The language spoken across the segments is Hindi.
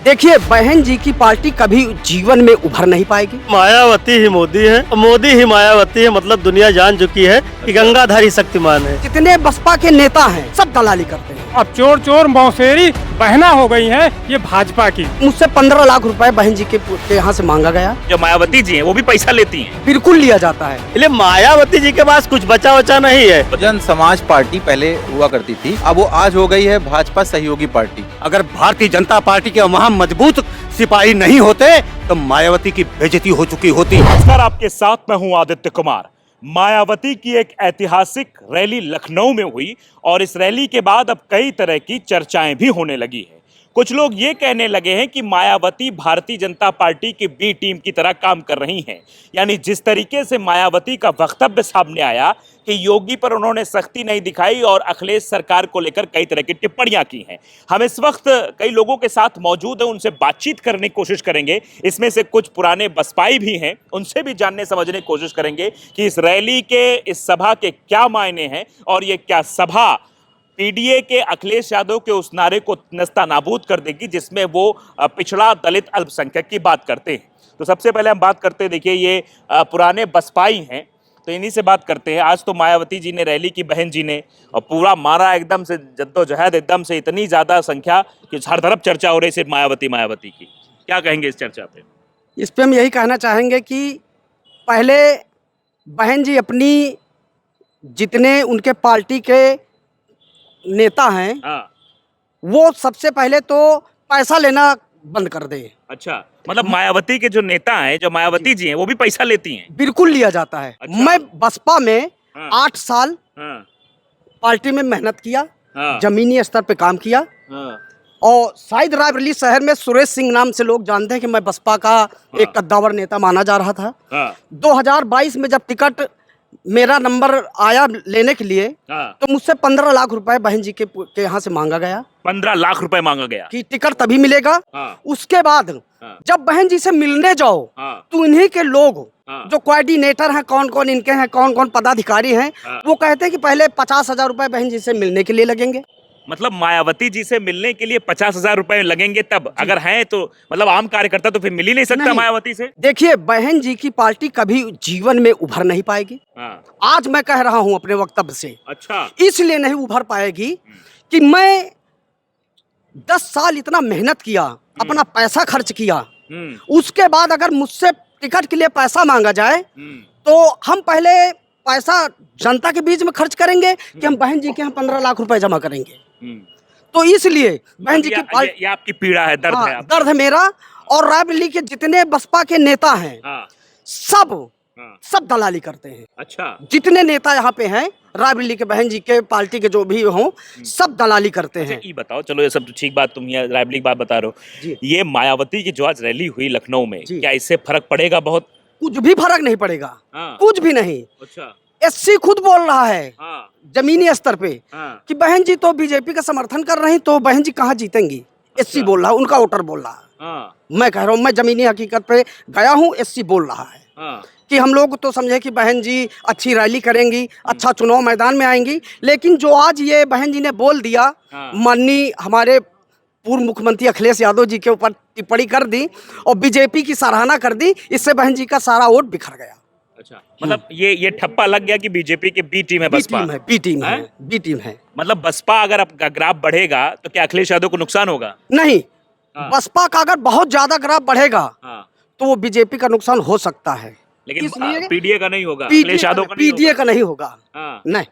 देखिए, बहन जी की पार्टी कभी जीवन में उभर नहीं पाएगी। मायावती ही मोदी है, मोदी ही मायावती है। मतलब दुनिया जान चुकी है कि गंगाधारी शक्तिमान है। जितने बसपा के नेता हैं सब दलाली करते हैं। अब चोर चोर मौसेरी बहना हो गई हैं ये भाजपा की। मुझसे 15 लाख रुपए बहन जी के यहाँ से मांगा गया। जो मायावती जी हैं वो भी पैसा लेती हैं। बिल्कुल लिया जाता है। इसलिए मायावती जी के पास कुछ बचा वचा नहीं है। जन समाज पार्टी पहले हुआ करती थी, अब वो आज हो गई है भाजपा सहयोगी पार्टी। अगर भारतीय जनता पार्टी के वहाँ मजबूत सिपाही नहीं होते तो मायावती की बेइज्जती हो चुकी होती। नमस्कार, आपके साथ मैं हूं आदित्य कुमार। मायावती की एक ऐतिहासिक रैली लखनऊ में हुई और इस रैली के बाद अब कई तरह की चर्चाएं भी होने लगी है। कुछ लोग ये कहने लगे हैं कि मायावती भारतीय जनता पार्टी की बी टीम की तरह काम कर रही हैं। यानी जिस तरीके से मायावती का वक्तव्य सामने आया कि योगी पर उन्होंने सख्ती नहीं दिखाई और अखिलेश सरकार को लेकर कई तरह की टिप्पणियां की हैं। हम इस वक्त कई लोगों के साथ मौजूद हैं, उनसे बातचीत करने की कोशिश करेंगे। इसमें से कुछ पुराने बसपाई भी हैं, उनसे भी जानने समझने की कोशिश करेंगे कि इस रैली के, इस सभा के क्या मायने हैं और ये क्या सभा पीडीए के अखिलेश यादव के उस नारे को नस्तानाबूद कर देगी जिसमें वो पिछड़ा दलित अल्पसंख्यक की बात करते हैं। तो सबसे पहले हम बात करते हैं, देखिए ये पुराने बसपाई हैं तो इन्हीं से बात करते हैं। आज तो मायावती जी ने रैली की, बहन जी ने, और पूरा मारा एकदम से जद्दोजहद, एकदम से इतनी ज्यादा संख्या कि हर तरफ चर्चा हो रही सिर्फ मायावती मायावती की। क्या कहेंगे इस चर्चा पे? इस पे हम यही कहना चाहेंगे कि पहले बहन जी अपनी, जितने उनके पार्टी के नेता हैं, हाँ, वो सबसे पहले तो पैसा लेना बंद कर दे। अच्छा, मतलब मायावती के जो नेता हैं, जो मायावती जी हैं, वो भी पैसा लेती हैं। बिल्कुल लिया जाता है। अच्छा। मैं बसपा में हाँ। 8 साल हाँ, पार्टी में मेहनत किया, हाँ, जमीनी स्तर पे काम किया हाँ, और शायद रायबरेली शहर में सुरेश सिंह नाम से लोग जानते हैं कि मैं बसपा का एक कद्दावर नेता माना जा रहा था। हाँ, 2022 में जब टिकट मेरा नंबर आया लेने के लिए, हाँ। तो मुझसे 15 लाख रुपए बहन जी के यहाँ से मांगा गया 15 लाख रुपए मांगा गया। कि टिकट तभी मिलेगा। हाँ, उसके बाद हाँ, जब बहन जी से मिलने जाओ हाँ, तो इन्हीं के लोग, हाँ। जो कोऑर्डिनेटर हैं, कौन कौन इनके हैं, कौन कौन पदाधिकारी हैं, हाँ। वो कहते हैं कि पहले 50,000 रुपए बहन जी से मिलने के लिए लगेंगे। मतलब मायावती जी से मिलने के लिए 50,000 रुपए लगेंगे, तब अगर हैं तो मतलब आम कार्यकर्ता तो फिर मिल ही नहीं सकता नहीं। मायावती से। देखिए, बहन जी की पार्टी कभी जीवन में उभर नहीं पाएगी। हाँ, आज मैं कह रहा हूं अपने वक्तव्य से, अच्छा, इसलिए नहीं उभर पाएगी कि मैं 10 साल इतना मेहनत किया, अपना पैसा खर्च किया, उसके बाद अगर मुझसे टिकट के लिए पैसा मांगा जाए तो हम पहले पैसा जनता के बीच में खर्च करेंगे कि हम बहन जी के यहाँ 15 लाख रुपए जमा करेंगे। तो इसलिए बहन जी की पार्टी, ये आपकी पीड़ा है, दर्द है आपका। दर्द है मेरा और रायबरेली के जितने बसपा के नेता हैं, हाँ, सब हाँ, सब दलाली करते हैं। अच्छा, जितने नेता यहाँ पे हैं रायबरेली के, बहन जी के पार्टी के जो भी हों, सब दलाली करते हैं। ये बताओ, चलो ये सब तो ठीक बात, तुम ये रायबरेली की बात बता रहे हो। जी। ये मायावती की जो आज रैली हुई लखनऊ में, जी। क्या इससे फर्क पड़ेगा बहुत? कुछ भी फर्क नहीं पड़ेगा। हाँ। कुछ भी नहीं। अच्छा, एससी खुद बोल रहा है हाँ, जमीनी स्तर पे हाँ, कि बहन जी तो बीजेपी का समर्थन कर रही, तो बहन जी कहाँ जीतेंगी। एससी बोल रहा है, उनका वोटर बोल रहा है। हाँ, मैं कह रहा हूँ, मैं जमीनी हकीकत पे गया हूँ, एससी बोल रहा है हाँ, कि हम लोग तो समझे कि बहन जी अच्छी रैली करेंगी, अच्छा चुनाव मैदान में आएंगी, लेकिन जो आज ये बहन जी ने बोल दिया, हाँ। माननीय हमारे पूर्व मुख्यमंत्री अखिलेश यादव जी के ऊपर टिप्पणी कर दी और बीजेपी की सराहना कर दी, इससे बहन जी का सारा वोट बिखर गया। अच्छा, मतलब ये ठप्पा लग गया कि बीजेपी के बी टीम है बसपा। बी टीम है, हैं? बी टीम है। मतलब बसपा अगर अब ग्राफ बढ़ेगा तो क्या अखिलेश यादव को नुकसान होगा? नहीं, हाँ। बसपा का अगर बहुत ज्यादा ग्राफ बढ़ेगा हाँ, तो वो बीजेपी का नुकसान हो सकता है, लेकिन इसलिए पीडीए का नहीं होगा, अखिलेश यादव का नहीं पीडीए होगा। का नहीं होगा। हाँ, नहीं,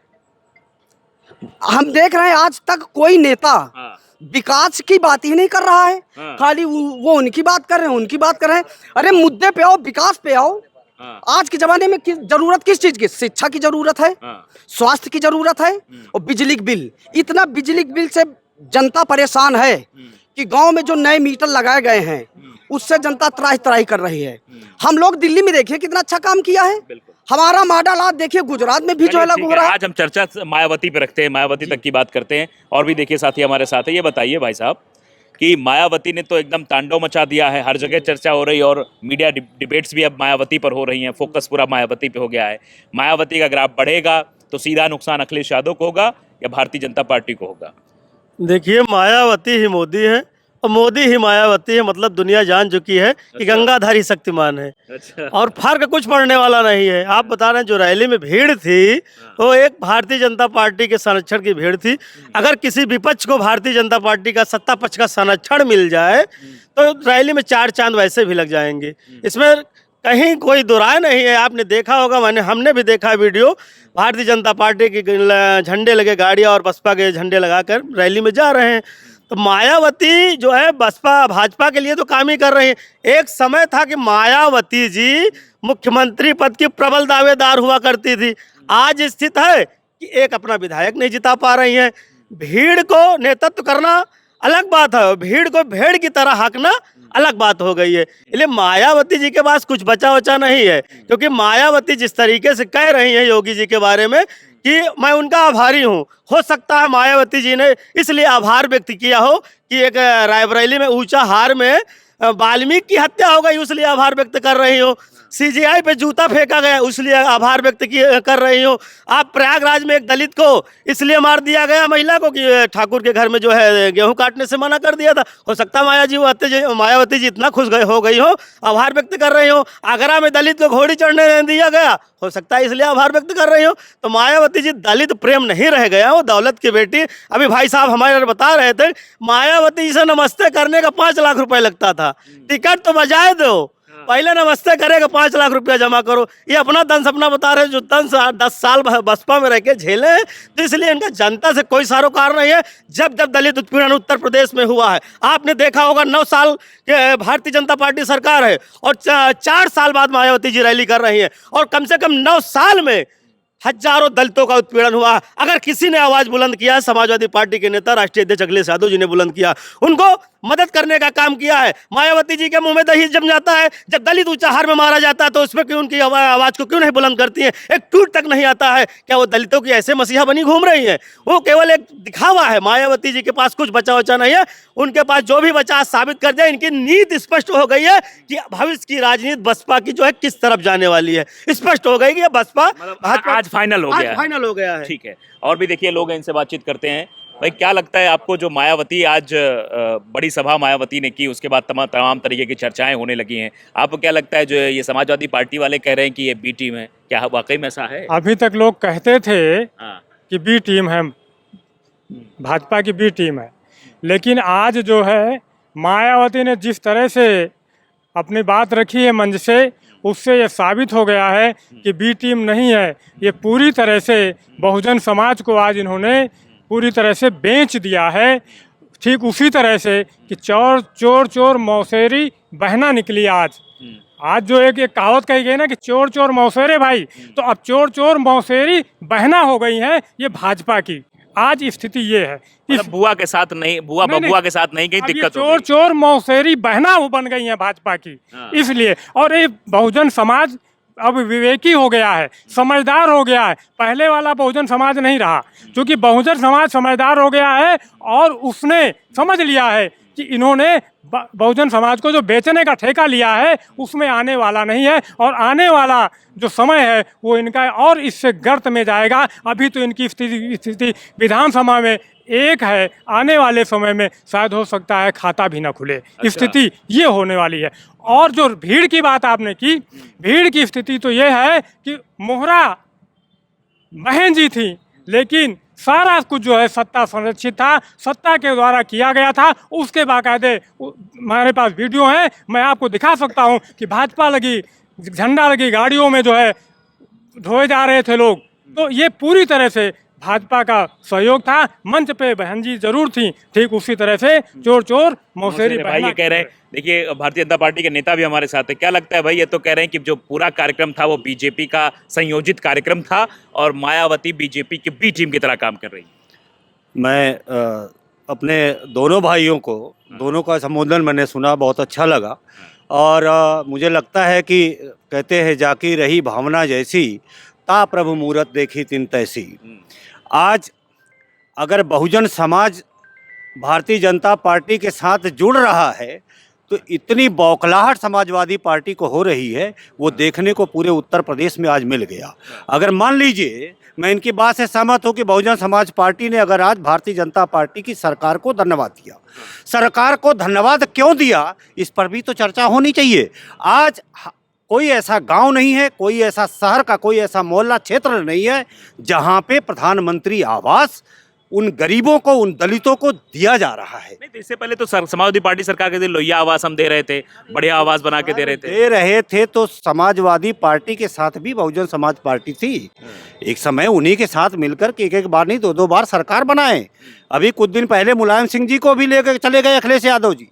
हम देख रहे हैं आज तक कोई नेता हाँ, विकास की बात ही नहीं कर रहा है। हाँ। खाली वो उनकी बात कर रहे हैं, उनकी बात कर रहे हैं। अरे मुद्दे पे आओ, विकास पे आओ। हाँ, आज के जमाने में जरूरत किस चीज की? शिक्षा की जरूरत है, हाँ, स्वास्थ्य की जरूरत है और बिजली बिल। इतना बिजली बिल से जनता परेशान है कि गांव में जो नए मीटर लगाए गए हैं उससे जनता त्राही त्राही कर रही है। हम लोग दिल्ली में देखिए कितना अच्छा काम किया है। बिल्कुल। हमारा मॉडल आज देखिए गुजरात में भी जो है चलिए, लागू ठीक हो है, रहा है। आज हम चर्चा मायावती पे रखते हैं, मायावती तक की बात करते हैं। और भी देखिए साथी हमारे साथ है। ये बताइए भाई साहब कि मायावती ने तो एकदम तांडव मचा दिया है, हर जगह चर्चा हो रही है और मीडिया डिबेट्स भी अब मायावती पर हो रही हैं, फोकस पूरा मायावती पे हो गया है। मायावती का ग्राफ बढ़ेगा तो सीधा नुकसान अखिलेश यादव को होगा या भारतीय जनता पार्टी को होगा? देखिए, मायावती ही मोदी है और मोदी ही मायावती है, मतलब दुनिया जान चुकी है कि गंगाधारी शक्तिमान है। अच्छा और फर्क कुछ पड़ने वाला नहीं है। आप बता रहे हैं जो रैली में भीड़ थी वो एक भारतीय जनता पार्टी के संरक्षण की भीड़ थी। अगर किसी विपक्ष को भारतीय जनता पार्टी का सत्ता पक्ष का संरक्षण मिल जाए तो रैली में 4 चांद वैसे भी लग जाएंगे। इसमें कहीं कोई दुराय नहीं है। आपने देखा होगा, हमने भी देखा वीडियो, भारतीय जनता पार्टी की झंडे लगे गाड़ियाँ और बसपा के झंडे लगाकर रैली में जा रहे हैं। तो मायावती जो है बसपा भाजपा के लिए तो काम ही कर रही है। एक समय था कि मायावती जी मुख्यमंत्री पद की प्रबल दावेदार हुआ करती थी। आज स्थिति है कि एक अपना विधायक नहीं जिता पा रही है। भीड़ को नेतृत्व करना अलग बात है, भीड़ को भेड़ की तरह हाँकना अलग बात हो गई है। इसलिए मायावती जी के पास कुछ बचा वचा नहीं है, क्योंकि मायावती जिस तरीके से कह रही हैं योगी जी के बारे में कि मैं उनका आभारी हूँ, हो सकता है मायावती जी ने इसलिए आभार व्यक्त किया हो कि एक रायबरेली में ऊंचा हार में वाल्मीकि की हत्या हो गई, इसलिए आभार व्यक्त कर रही हो। सीजीआई पे जूता फेंका गया, इसलिए आभार व्यक्त कर रही हो। आप प्रयागराज में एक दलित को इसलिए मार दिया गया महिला को कि ठाकुर के घर में जो है गेहूं काटने से मना कर दिया था। हो सकता है मायावती जी इतना खुश हो गई हो, आभार व्यक्त कर रही हो। आगरा में दलित को घोड़ी चढ़ने नहीं दिया गया, हो सकता है इसलिए आभार व्यक्त कर रही हो। तो मायावती जी दलित प्रेम नहीं रह गया, वो दौलत की बेटी। अभी भाई साहब हमारे बता रहे थे मायावती जी से नमस्ते करने का 5 लाख रुपए लगता था। टिकट तो बजाय दो, पहले नमस्ते करेगा 5 लाख रुपया जमा करो। ये अपना दंश अपना बता रहे हैं, जो 10 साल बसपा में रह के झेले हैं, तो इसलिए इनका जनता से कोई सरोकार नहीं है। जब दलित उत्पीड़न उत्तर प्रदेश में हुआ है, आपने देखा होगा 9 साल के भारतीय जनता पार्टी सरकार है और 4 साल बाद मायावती जी रैली कर रही है, और कम से कम 9 साल में हजारों दलितों का उत्पीड़न हुआ। अगर किसी ने आवाज बुलंद किया, समाजवादी पार्टी के नेता राष्ट्रीय अध्यक्ष अखिलेश यादव जी ने बुलंद किया, उनको मदद करने का काम किया है। मायावती जी के मुंह में दही जम जाता है, जब दलित ऊंचा हार में मारा जाता है तो उसमें क्यों उनकी आवाज को क्यों नहीं बुलंद करती है? एक ट्वीट तक नहीं आता है। क्या वो दलितों की ऐसे मसीहा बनी घूम रही है? वो केवल एक दिखावा है। मायावती जी के पास कुछ बचा वचा नहीं है, उनके पास जो भी बचा साबित कर दिया। इनकी नीति स्पष्ट हो गई है कि भविष्य की राजनीति बसपा की जो है किस तरफ जाने वाली है। स्पष्ट हो गई कि बसपा आज फाइनल हो गया है। फाइनल हो गया है। ठीक है, और भी देखिए लोग हैं, इनसे बातचीत करते हैं। भाई क्या लगता है आपको, जो मायावती आज बड़ी सभा मायावती ने की, उसके बाद तमाम तरीके की चर्चाएं होने लगी हैं, आपको क्या लगता है जो ये समाजवादी पार्टी वाले कह रहे हैं कि ये बी टीम है, क्या वाकई में ऐसा है? अभी तक लोग कहते थे हाँ। कि बी टीम है, भाजपा की बी टीम है, लेकिन आज जो है मायावती ने जिस तरह से अपनी बात रखी है मंच से, उससे ये साबित हो गया है कि बी टीम नहीं है। ये पूरी तरह से बहुजन समाज को आज इन्होंने पूरी तरह से बेच दिया है। ठीक उसी तरह से कि चोर चोर चोर मौसेरी बहना निकली आज। आज जो एक कहावत कही गई ना कि चोर चोर मौसेरे भाई, तो अब चोर चोर मौसेरी बहना हो गई है ये भाजपा की। आज स्थिति ये है, मतलब बुआ के साथ नहीं, बुआ बबुआ के साथ नहीं, कहीं दिक्कत हो चोर चोर मौसेरी बहना वो बन गई है भाजपा की। इसलिए, और ये बहुजन समाज अब विवेकी हो गया है, समझदार हो गया है। पहले वाला बहुजन समाज नहीं रहा, क्योंकि बहुजन समाज समझदार हो गया है और उसने समझ लिया है कि इन्होंने बहुजन समाज को जो बेचने का ठेका लिया है उसमें आने वाला नहीं है, और आने वाला जो समय है वो इनका और इससे गर्त में जाएगा। अभी तो इनकी स्थिति विधानसभा में एक है, आने वाले समय में शायद हो सकता है खाता भी ना खुले। स्थिति ये होने वाली है। और जो भीड़ की बात आपने की, भीड़ की स्थिति तो ये है कि मोहरा बहन जी थी, लेकिन सारा कुछ जो है सत्ता संरक्षित था, सत्ता के द्वारा किया गया था। उसके बाकायदे हमारे पास वीडियो हैं, मैं आपको दिखा सकता हूं कि भाजपा लगी झंडा लगी गाड़ियों में जो है ढोए जा रहे थे लोग। तो ये पूरी तरह से भाजपा का सहयोग था। मंच पे बहन जी जरूर थी, ठीक उसी तरह से चोर चोर मौसेरी भाई ये कह रहे हैं। देखिए भारतीय जनता पार्टी के नेता भी हमारे साथ है, क्या लगता है भाई? ये तो कह रहे हैं कि जो पूरा कार्यक्रम था वो बीजेपी का संयोजित कार्यक्रम था और मायावती बीजेपी की बी टीम की तरह काम कर रही है। मैं अपने दोनों भाइयों को, दोनों का संबोधन मैंने सुना, बहुत अच्छा लगा। और मुझे लगता है कि कहते हैं जाकी रही भावना जैसी, ता प्रभु मूरत देखी तिन तैसी। आज अगर बहुजन समाज भारतीय जनता पार्टी के साथ जुड़ रहा है तो इतनी बौखलाहट समाजवादी पार्टी को हो रही है, वो देखने को पूरे उत्तर प्रदेश में आज मिल गया। अगर मान लीजिए मैं इनकी बात से सहमत हूँ कि बहुजन समाज पार्टी ने अगर आज भारतीय जनता पार्टी की सरकार को धन्यवाद दिया, सरकार को धन्यवाद क्यों दिया, इस पर भी तो चर्चा होनी चाहिए। आज कोई ऐसा गांव नहीं है, कोई ऐसा शहर का कोई ऐसा मोहल्ला क्षेत्र नहीं है जहां पे प्रधानमंत्री आवास उन गरीबों को, उन दलितों को दिया जा रहा है। नहीं तो इससे पहले तो समाजवादी पार्टी सरकार के दिन लोहिया आवास हम दे रहे थे, बढ़िया आवास बना के दे रहे थे। तो समाजवादी पार्टी के साथ भी बहुजन समाज पार्टी थी। एक समय उन्हीं के साथ मिलकर के एक बार नहीं 2-2 बार सरकार बनाए। अभी कुछ दिन पहले मुलायम सिंह जी को भी लेकर चले गए अखिलेश यादव जी।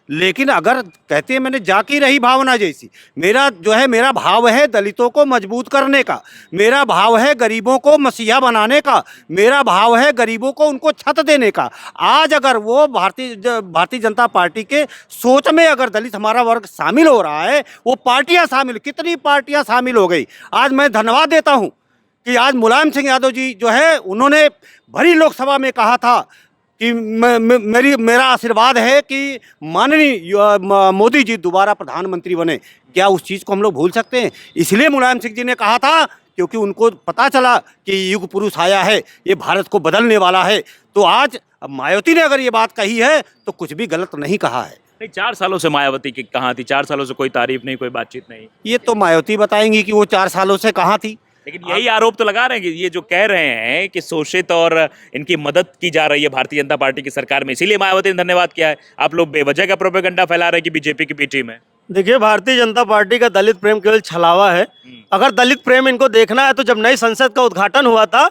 लेकिन अगर कहते हैं मैंने जाकी रही भावना जैसी, मेरा भाव है दलितों को मजबूत करने का, मेरा भाव है गरीबों को मसीहा बनाने का, मेरा भाव है गरीबों को उनको छत देने का। आज अगर वो भारतीय जनता पार्टी के सोच में अगर दलित हमारा वर्ग शामिल हो रहा है, वो पार्टियां शामिल, कितनी पार्टियां शामिल हो गई। आज मैं धन्यवाद देता हूं कि आज मुलायम सिंह यादव जी जो है उन्होंने भरी लोकसभा में कहा था कि मेरा आशीर्वाद है कि माननीय मोदी जी दोबारा प्रधानमंत्री बने। क्या उस चीज़ को हम लोग भूल सकते हैं? इसलिए मुलायम सिंह जी ने कहा था क्योंकि उनको पता चला कि युग पुरुष आया है, ये भारत को बदलने वाला है। तो आज मायावती ने अगर ये बात कही है तो कुछ भी गलत नहीं कहा है। नहीं 4 सालों से मायावती की कहाँ थी? 4 सालों से कोई तारीफ नहीं, कोई बातचीत नहीं। ये तो मायावती बताएंगी कि वो 4 सालों से कहाँ थी। लेकिन यही आरोप तो लगा रहे हैं कि ये जो कह रहे हैं कि शोषित और इनकी मदद की जा रही है भारतीय जनता पार्टी की सरकार में, इसीलिए मायावती ने धन्यवाद किया है। आप लोग बेवजह का प्रोपेगेंडा फैला रहे हैं कि बीजेपी की बी टीम है। देखिए, भारतीय जनता पार्टी का दलित प्रेम केवल छलावा है। अगर दलित प्रेम इनको देखना है तो जब नई संसद का उद्घाटन हुआ था,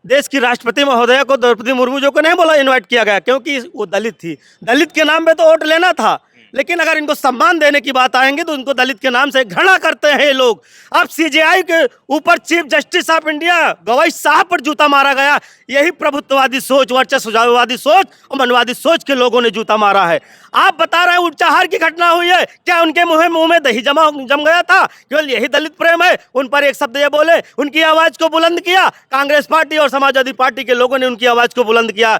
देश की राष्ट्रपति महोदया को द्रौपदी मुर्मू जो को नहीं बोला इन्वाइट किया गया, क्योंकि वो दलित थी। दलित के नाम पे तो वोट लेना था, लेकिन अगर इनको सम्मान देने की बात आएंगे तो उनको दलित के नाम से घृणा करते हैं ये लोग। अब सीजेआई के ऊपर चीफ जस्टिस ऑफ इंडिया गवाई साहब पर जूता मारा गया। यही प्रभुत्ववादी सोच, वर्चस्ववादी सोच और मनवादी सोच के लोगों ने जूता मारा है। आप बता रहे हैं उच्चाहार की घटना हुई है, क्या उनके मुंह में दही जम गया था? केवल यही दलित प्रेम है? उन पर एक शब्द ये बोले, उनकी आवाज को बुलंद किया। कांग्रेस पार्टी और समाजवादी पार्टी के लोगों ने उनकी आवाज को बुलंद किया।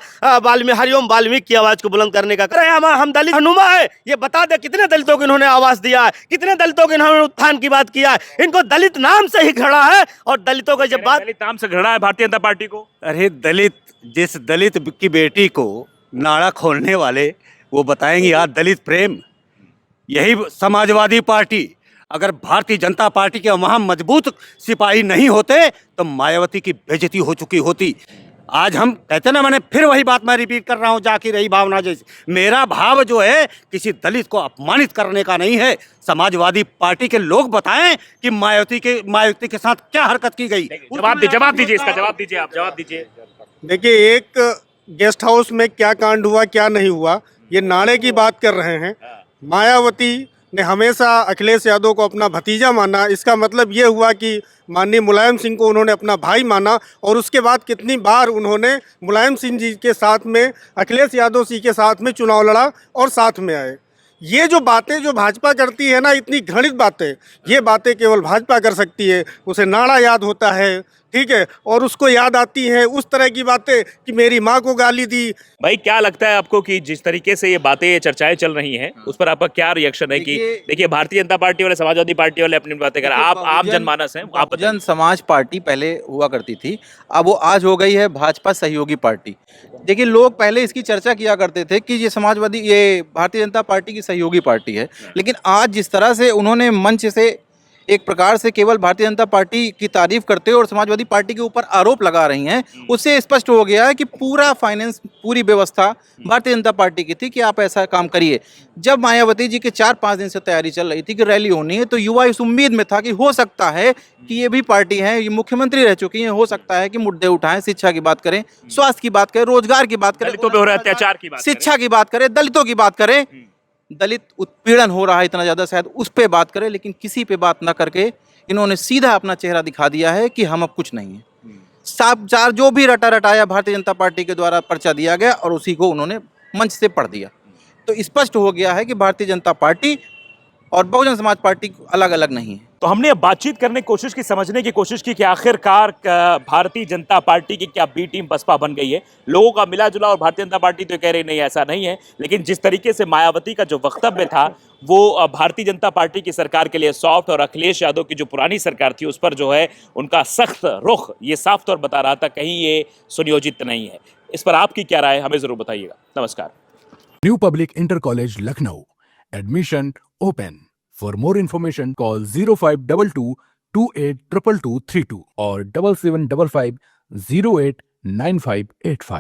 हरिओम वाल्मीकि की आवाज को बुलंद करने का करे हम दलित हनुमा है। ये बता दे कितने दलितों को इन्होंने आवाज दिया है, कितने दलितों को इन्होंने उत्थान की बात किया है। इनको दलित नाम से ही घृणा है और दलितों का जब बात दलित नाम से घृणा है भारतीय जनता पार्टी को। अरे जिस दलित की बेटी को नाड़ा खोलने वाले वो बताएंगे आज दलित प्रेम। यही समाजवादी पार्टी, अगर भारतीय जनता पार्टी के वहाँ मजबूत सिपाही नहीं होते तो मायावती की बेइज्जती हो चुकी होती। आज हम कहते ना, मैंने फिर वही बात मैं रिपीट कर रहा हूँ, जाकी रही भावना जैसी। मेरा भाव जो है किसी दलित को अपमानित करने का नहीं है। समाजवादी पार्टी के लोग बताएं कि मायावती के साथ क्या हरकत की गई। जवाब दीजिए इसका, जवाब दीजिए आप, जवाब दीजिए। देखिए, एक गेस्ट हाउस में क्या कांड हुआ क्या नहीं हुआ, ये नाणे की बात कर रहे हैं। मायावती ने हमेशा अखिलेश यादव को अपना भतीजा माना। इसका मतलब ये हुआ कि माननीय मुलायम सिंह को उन्होंने अपना भाई माना। और उसके बाद कितनी बार उन्होंने मुलायम सिंह जी के साथ में, अखिलेश यादव जी के साथ में चुनाव लड़ा और साथ में आए। ये जो बातें जो भाजपा करती है ना, इतनी घृणित बातें, ये बातें केवल भाजपा कर सकती है। उसे नाड़ा याद होता है, ठीक है, और उसको याद आती है उस तरह की बातें कि मेरी माँ को गाली दी। भाई क्या लगता है आपको कि जिस तरीके से ये बातें, ये चर्चाएं चल रही हैं, उस पर आपका क्या रिएक्शन है? कि देखिए भारतीय जनता पार्टी वाले, समाजवादी पार्टी वाले अपनी बातें कर रहे हैं, आप आम जनमानस हैं, आप बहुजन समाज पार्टी पहले हुआ करती थी, अब वो आज हो गई है भाजपा सहयोगी पार्टी। देखिए, लोग पहले इसकी चर्चा किया करते थे कि ये भारतीय जनता पार्टी की सहयोगी पार्टी है, लेकिन आज जिस तरह से उन्होंने मंच से एक प्रकार से केवल भारतीय जनता पार्टी की तारीफ करते और समाजवादी पार्टी के ऊपर आरोप लगा रही हैं, उससे स्पष्ट हो गया है कि पूरा फाइनेंस, पूरी व्यवस्था भारतीय जनता पार्टी की थी कि आप ऐसा काम करिए। जब मायावती जी के 4-5 दिन से तैयारी चल रही थी कि रैली होनी है, तो युवा इस उम्मीद में था कि हो सकता है कि ये भी पार्टी है, ये मुख्यमंत्री रह चुकी हैं, हो सकता है कि मुद्दे उठाएं, शिक्षा की बात करें, स्वास्थ्य की बात करें, रोजगार की बात करें, दलितों पे हो रहे अत्याचार की बात करें, शिक्षा की बात करें, दलितों की बात करें, दलित उत्पीड़न हो रहा है इतना ज़्यादा, शायद उस पे बात करें। लेकिन किसी पे बात ना करके इन्होंने सीधा अपना चेहरा दिखा दिया है कि हम अब कुछ नहीं है। साफ चार जो भी रटाया भारतीय जनता पार्टी के द्वारा पर्चा दिया गया और उसी को उन्होंने मंच से पढ़ दिया। तो स्पष्ट हो गया है कि भारतीय जनता पार्टी और बहुजन समाज पार्टी अलग अलग नहीं है। तो हमने अब बातचीत करने की कोशिश की, समझने की कोशिश की कि आखिरकार भारतीय जनता पार्टी की क्या बी टीम बसपा बन गई है। लोगों का मिला जुला और भारतीय जनता पार्टी तो कह रही नहीं ऐसा नहीं है, लेकिन जिस तरीके से मायावती का जो वक्तव्य था वो भारतीय जनता पार्टी की सरकार के लिए सॉफ्ट, और अखिलेश यादव की जो पुरानी सरकार थी उस पर जो है उनका सख्त रुख ये साफ तौर बता रहा था कहीं ये सुनियोजित नहीं है। इस पर आपकी क्या राय है, हमें जरूर बताइएगा। नमस्कार। New Public Inter College Lucknow. Admission open. For more information, call 0522 282232 or 7755 089585.